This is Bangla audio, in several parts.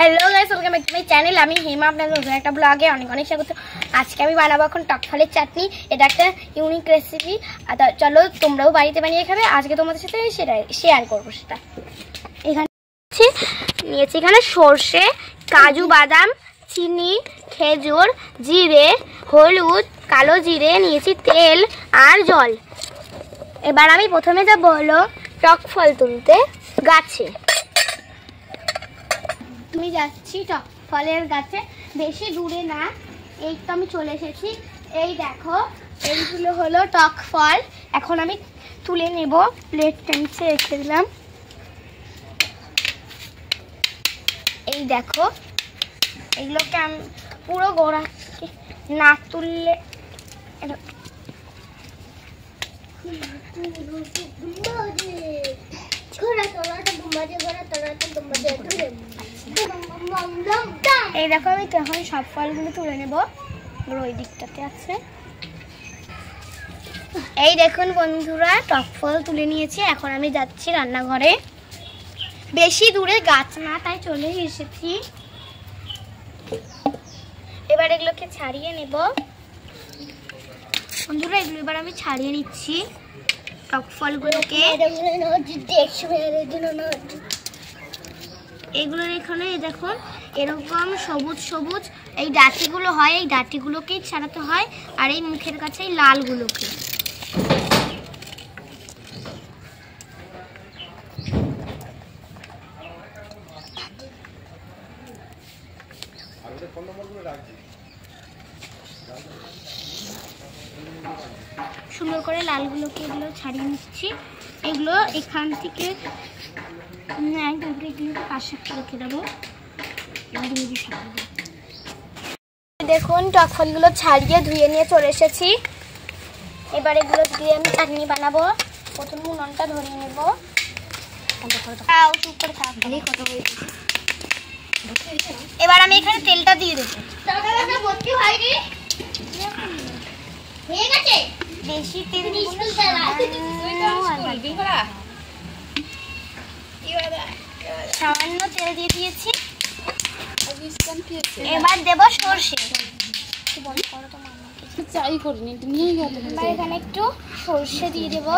Hello guys, welcome back to my channel. আমি হেমা, আপনাদের নতুন একটা ব্লগে অনেক অনেক স্বাগত। আজকে আমি বানাবো এখন টক ফলের চাটনি। এটা একটা ইউনিক রেসিপি। চলো তোমরাও বাড়িতে বানিয়ে খাবে। আজকে তোমাদের সাথে সেটাই শেয়ার করবো। সেটা এখানে নিয়েছি এখানে সর্ষে, কাজু বাদাম, চিনি, খেজুর, জিরে, হলুদ, কালো জিরে, নিয়েছি তেল আর জল। এবার আমি প্রথমে যাবো হলো টক ফল তুলতে গাছে। তুমি যাচ্ছি টক ফলের গাছে, বেশি দূরে না, এই তো আমি চলে এসেছি। এই দেখো, এইগুলো হলো টক ফল। এখন আমি তুলে নেব। প্লেট টেন্সে রেখে দিলাম। এই দেখো, এগুলোকে আমি পুরো গোড়া না তুললে এই দেখো, আমি তখন সব ফলগুলো তুলে নেব। ওই দিকটাতে আছে। এই দেখুন বন্ধুরা, টক ফল তুলে নিয়েছি। এখন আমি যাচ্ছি রান্নাঘরে। বেশি দূরে গাছ না, তাই চলে এসেছি। এবার এগুলোকে ছাড়িয়ে নেব বন্ধুরা। এগুলো এবার আমি ছাড়িয়ে নিচ্ছি টক ফলগুলোকে। এগুলোর এখানে দেখুন এরকম সবুজ সবুজ এই ডাঁটিগুলো হয়। এই ডাঁটিগুলোকেই ছাড়াতে হয়, আর এই মুখের কাছে এই লালগুলোকে। সুন্দর করে লালগুলোকে এগুলো ছাড়িয়ে নিচ্ছি। এগুলো এখান থেকে পাশে রেখে দেবো। দেখুন টক ফলগুলো ছাড়িয়ে ধুয়ে নিয়ে চলে এসেছি। এবার এগুলো দিয়ে আমি চাটনি বানাবো। প্রথমে উনুনটা ধরিয়ে নেব। এবার আমি এখানে তেলটা দিয়ে দেবো। বেশি তেল সামান্য তেল দিয়ে দিয়েছি। এবার দেবো সর্ষে। এখানে একটু সর্ষে দিয়ে দেবো।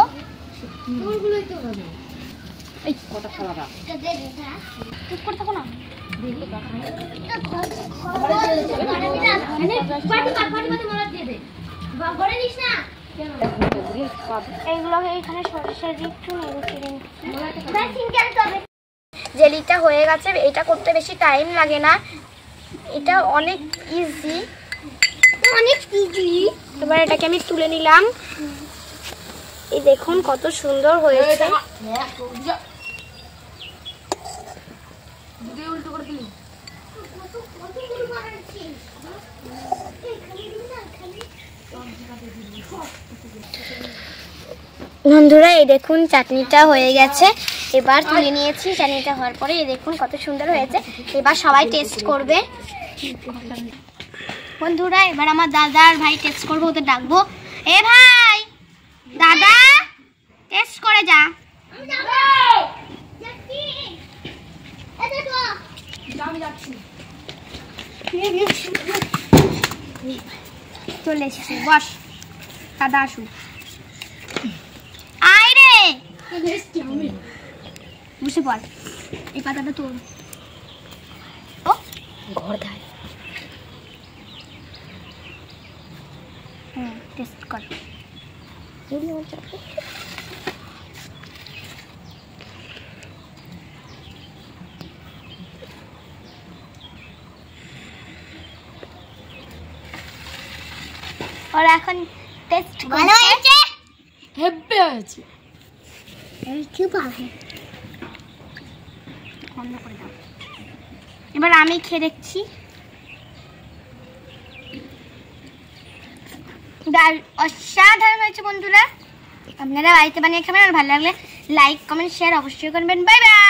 এইগুলো এখানে সর্ষে দিয়ে একটু জেলিটা হয়ে গেছে। এটা করতে বেশি টাইম লাগে না, এটা অনেক ইজি। এবার এটাকে আমি তুলে নিলাম। এই দেখুন কত সুন্দর হয়েছে। বন্ধুরা এই দেখুন চাটনিটা হয়ে গেছে। এবার তুলে নিয়েছি। চাটনিটা হওয়ার পরে এই দেখুন কত সুন্দর হয়েছে। এবার সবাই টেস্ট করবে বন্ধুরা। এবার আমার দাদা আর ভাই টেস্ট করবো, ওদের ডাকবো। এ ভাই, দাদা টেস্ট করে যা। চলে এসেছি, বস। দাদা আসুন। আয় রে, বসে পড়। এই পাতাটা তোর ঘর ধারে। টেস্ট কর। আর এখন টেস্ট ভালো হয়েছে। হেব্বে হয়েছে। এবার আমি খেয়ে দেখছি। ডাল অসাধারণ হয়েছে বন্ধুরা। আপনারা বাড়িতে বানিয়ে খাবেন। আর ভালো লাগলে লাইক, কমেন্ট, শেয়ার অবশ্যই করবেন। Bye bye.